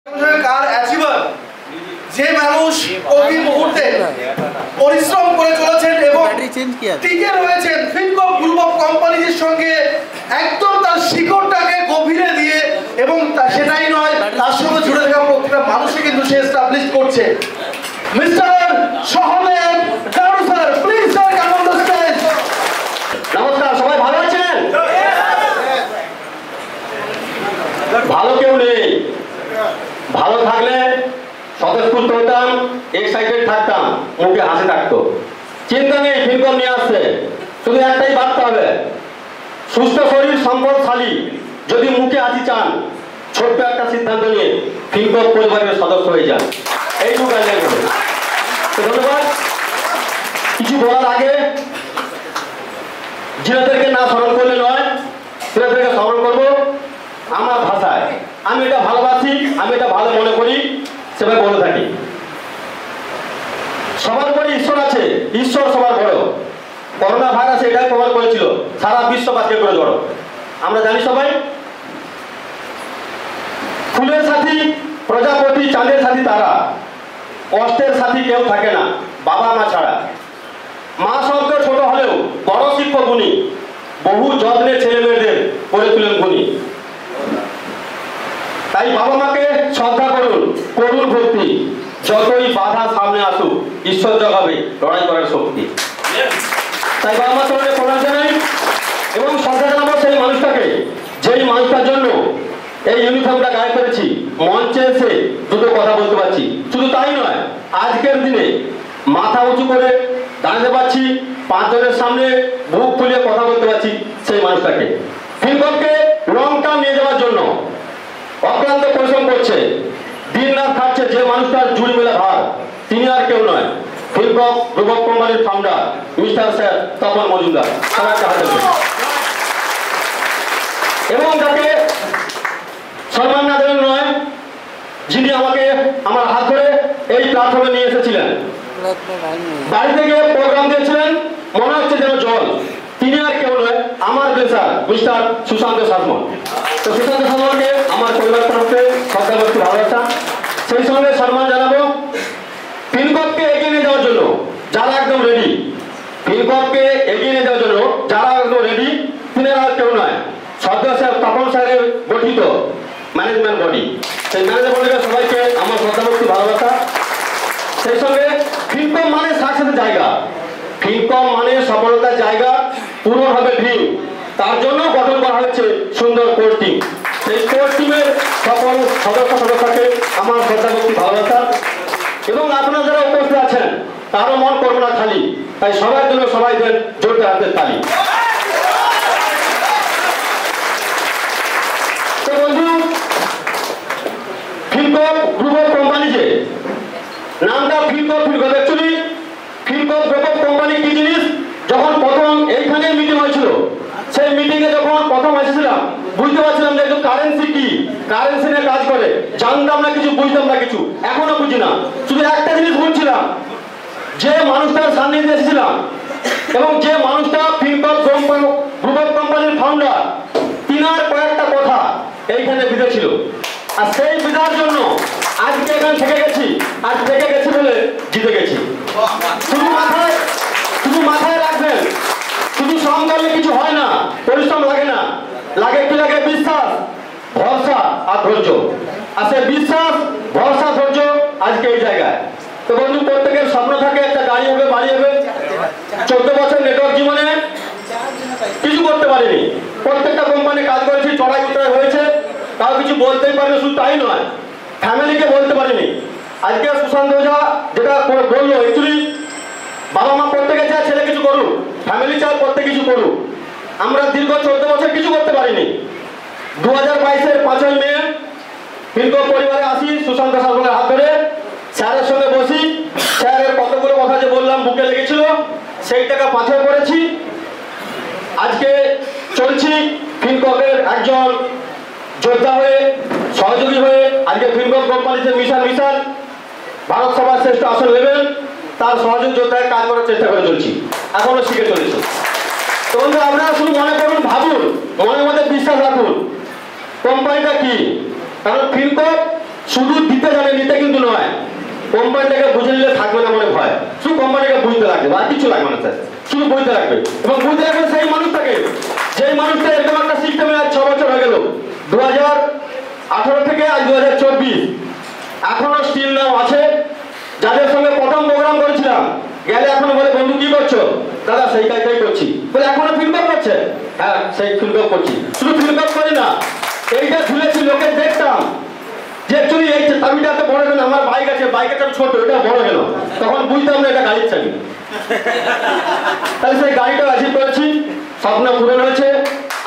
কার achiever যে মানুষ প্রতি মুহূর্তে পরিশ্রম করে চলেছেন এবং টিকে রয়েছেন ফিনকপ গ্রুপ অফ কোম্পানিজের সঙ্গে একদম তার শিকড়টাকে গভীরে দিয়ে এবং সেটাই নয় তার সঙ্গে জুড়ে থাকা প্রত্যেকটা মানুষকে কিন্তু সে এস্টাবলিশ করছে। Mister Sahadev garu sir, please sir come on the stage. নমস্কার, সবাই ভালো আছেন? ভালো কেউ নেই। ভালো থাকলে স্বতঃস্ফূর্ত হতাম, এক্সাইটেড থাকতাম, মুখে হাসি থাকতো। চিন্তা নেই, ফিনকপ নিয়ে আসছে। শুধু একটাই বার্তা হবে, সুস্থ শরীর সম্পদশালী। যদি মুখে হাসি চান, ছোট্ট একটা সিদ্ধান্ত নিয়ে ফিনকপ পরিবারের সদস্য হয়ে যান। এইটুকু গাইডলাইন হবে। ধন্যবাদ। কিছু বলার আগে জিনাদেরকে না স্মরণ করলে নয়, জিনাদেরকে স্মরণ করবো আমার ভাষায়। আমি এটা ভালোবাসি, আমি এটা ভালো মনে করি, সেভাবে বলে থাকি। সবার উপরে ঈশ্বর আছে, ঈশ্বর সবার বড়। করোনা ভাইরাস এটাই প্রমাণ করেছিল, সারা বিশ্ববাসী করে জড়ো। আমরা জানি সবাই, ফুলের সাথী প্রজাপতি, চাঁদের সাথী তারা, কষ্টের সাথী কেউ থাকে না বাবা মা ছাড়া। মা শব্দ ছোট হলেও বড় শিক্ষক উনি, বহু যত্নে ছেলে মেয়েদের করে তুলেন গুণী। তাই বাবা মাকে শ্রদ্ধা করুন, করুন ভক্তি। যতই বাধা সামনে আসুক, ঈশ্বর জগাবে লড়াই করার শক্তি। তাই বাবা মা চরণে প্রণাম জানাই এবং শ্রদ্ধা জানাবো সেই মানুষটাকে, যেই মানুষটার জন্য এই ইউনিফর্মটা গায়ে করেছি। মঞ্চে এসে দুটো কথা বলতে পারছি। শুধু তাই নয়, আজকের দিনে মাথা উঁচু করে দাঁড়াতে পারছি, 5 জনের সামনে বুক ফুলিয়ে কথা বলতে পারছি সেই মানুষটাকে। ফিনকপকে লং টার্ম নিয়ে যাওয়ার জন্য অক্লান্ত পরিশ্রম করছে, দিন রাত খাটছে যে মানুষটার জুড়ি মেলা ভার, তিনি আর কেউ নয়, ফিনকপ গ্রুপ অফ কোম্পানির founder mister sir Tapan Majumdar. সবাইকে হাতে এবং যাকে সম্মান না দেবেন নয়, যিনি আমাকে আমার হাত ধরে এই প্ল্যাটফর্মে নিয়ে এসেছিলেন। বাড়িতে গিয়ে প্রোগ্রাম দিয়েছিলেন, মনে হচ্ছে যেন জল। তিনি আর কেউ নয়, আমার বেসার মিস্টার সুশান্ত সাসমন। তো সুশান্ত সাসমনকে আমার পরিবার তরফে শ্রদ্ধা ভক্তি ভালোবাসা, সেই সঙ্গে সম্মান জানাবো ফিনকপকে এগিয়ে নিয়ে যাওয়ার জন্য যারা একদম রেডি। ফিনকপকে এগিয়ে নিয়ে যাওয়ার জন্য যারা একদম রেডি, তিনি আর কেউ নয়, সদস্য তপন স্যারের গঠিত ম্যানেজমেন্ট বডি। সেই ম্যানেজমেন্ট বডিকে সবাইকে আমার শ্রদ্ধা ভক্তি ভালোবাসা। সেই সঙ্গে ফিনকপ মানে সাকসেসের জায়গা, ফিনকপ মানে সফলতার জায়গা, পূরণ হবে ড্রিম। তার জন্য গঠন করা হয়েছে সুন্দর কোর টিম। সেই কোর টিমের সকল সদস্যকে আমার শ্রদ্ধা ভক্তি ভালোবাসা। এবং আপনারা যারা উপস্থিত আছেন তারও মন করবো না খালি, তাই সবার জন্য সবাই দেন জোরদার হাতের তালি। তো বন্ধু, ফিনকপ গ্রুপ অফ কোম্পানি, যে নামটা ফিনকপ অ্যাকচুয়ালি ফিনকপ গ্রুপ অফ কোম্পানি কি জিনিস, যখন প্রথম এইখানে মিটিং হয়েছিল, সেই মিটিংয়ে যখন প্রথম এসেছিলাম বুঝতে পারছিলাম যে কারেন্সি কি, কারেন্সি নিয়ে কাজ করে। জানতাম না কিছু, বুঝতাম না কিছু, এখনো বুঝি না। শুধু একটা জিনিস বুঝছিলাম, যে মানুষটার সান্নিধ্যে এসেছিলাম এবং যে মানুষটা ফিনকপ গ্রুপ অফ কোম্পানির ফাউন্ডার, তিনার কয়েকটা কথা এইখানে বিধে ছিল। আর সেই বিধার জন্য আজকে এখানে থেকে গেছি, আর থেকে গেছি বলে জিতে গেছি। শুধু মাথায় রাখবেন, শুধু শ্রম করলে কিছু হয় না, পরিশ্রম লাগে না, লাগে কি লাগে? বিশ্বাস, ভরসা আর ধৈর্য। আর সেই বিশ্বাস, ভরসা, ধৈর্য আজকে এই জায়গায়। তো বন্ধু, প্রত্যেকের স্বপ্ন থাকে একটা গাড়ি হবে, বাড়ি হবে। 14 বছর নেটওয়ার্ক জীবনে কিছু করতে পারিনি। প্রত্যেকটা কোম্পানি কাজ করেছি, চড়াই উতরাই হয়েছে, তাও কিছু বলতেই পারিনি। শুধু তাই নয়, ফ্যামিলিকে বলতে পারিনি। আজকে সুশান্ত ওঝা যেটা বললো, অ্যাকচুয়ালি বাবা মা প্রত্যেকে চায় ছেলে কিছু করুক, ফ্যামিলি চায় প্রত্যেক কিছু করুক। আমরা দীর্ঘ 14 বছর কিছু করতে পারিনি। 2022-এর 5ই মে ফিনকপ পরিবারে আসি, সুশান্ত সাসমনের হাত ধরে স্যারের সঙ্গে বসি। স্যারের কতগুলো কথা যে বললাম বুকে লেগেছিল, সেইটাকে পাথর করেছি। আজকে চলছি ফিনকপের একজন যোদ্ধা হয়ে, সহযোগী হয়ে। আজকে ফিনকপ কোম্পানিতে মিশন ভারত সভার শ্রেষ্ঠ আসন নেবেন, তার সহযোগী যোদ্ধায় কাজ করার চেষ্টা করে চলছি, এখনো শিখে চলেছি। তো বন্ধু, আপনারা শুধু মনে করুন, ভাবুন, মনের মধ্যে বিশ্বাস রাখুন কোম্পানিটা কি। কারণ ফিনকপ শুধু দিতে জানে, নিতে কিন্তু নয়। কোম্পানিটাকে বুঝে নিলে থাকবে না মনে ভয়, শুধু কোম্পানিটাকে বুঝতে লাগবে, আর কিছু লাগবে না স্যার, শুধু বুঝতে লাগবে। এবং বুঝতে লাগবে সেই মানুষটাকে, যেই মানুষটা এরকম একটা সিস্টেমে আজ 6 বছর হয়ে গেল, 2018 থেকে আজ 2024, এখনো স্টিল নাও আছে। যাদের সঙ্গে প্রথম প্রোগ্রাম করেছিলাম, গেলে এখনো বলে বন্ধু কি করছো? দাদা সেই কাজটাই করছি। বলে এখনো ফিল্মআপ করছে? হ্যাঁ সেই ফিল্মআপ করছি। শুধু ফিল্মআপ করি না, এইটা ঝুলেছি, লোকে দেখতাম যে অ্যাকচুয়ালি এই চাবিটা এত বড় কেন, আমার বাইক আছে, বাইকের চাবি ছোট, এটা বড় কেন? তখন বুঝতাম না এটা গাড়ির চাবি। তাহলে সেই গাড়িটা অ্যাচিভ করেছি, স্বপ্ন পূরণ হয়েছে।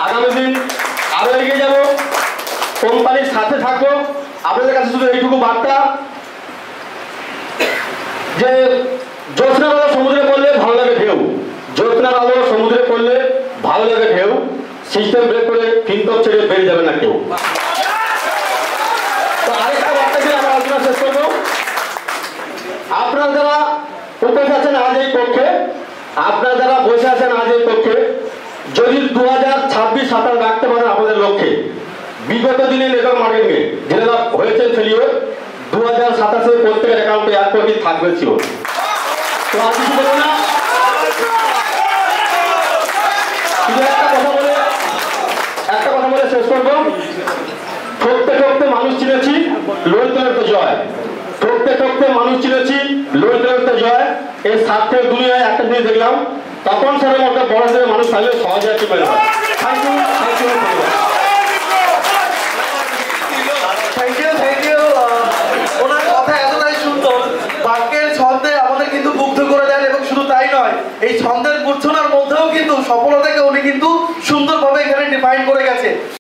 আগামী দিন আরো এগিয়ে যাব, কোম্পানির সাথে থাকবো। আপনাদের কাছে শুধু এইটুকু বার্তা যে জ্যোৎস্নার আলো সমুদ্রে পড়লে ভালো লাগে ঢেউ, জ্যোৎস্নার আলো সমুদ্রে পড়লে ভালো লাগে ঢেউ, সিস্টেম ব্রেক করে ফিনটপ ছেড়ে বেরিয়ে যাবে না কেউ। তো আরেকটা বার্তা দিয়ে আমরা আলোচনা শেষ করবো। আপনারা যারা উপস্থিত আছেন আজ এই কক্ষে, আপনারা যারা বসে আছেন আজ এই কক্ষে, যদি 2026-27 রাখতে পারেন আপনাদের লক্ষ্যে, বিগত দিনে নেটওয়ার্ক মার্কেটিংয়ে যেটা হয়েছে ফেলিওর, 2027 প্রত্যেকের অ্যাকাউন্টে 1 কোটি থাকবে শিওর। তো আর কিছু বলবো না, শুধু একটা কথা বলে শেষ করবো। ঠকতে ঠকতে মানুষ চিনেছি, লড়তে জয়। ঠকতে ঠকতে মানুষ চিনেছি, লড়তে জয়। এই স্বার্থের দুনিয়ায় একটা জিনিস দেখলাম, তখন স্যারের মতো বড় মানুষ থাকলে সহজে আছে। Thank you.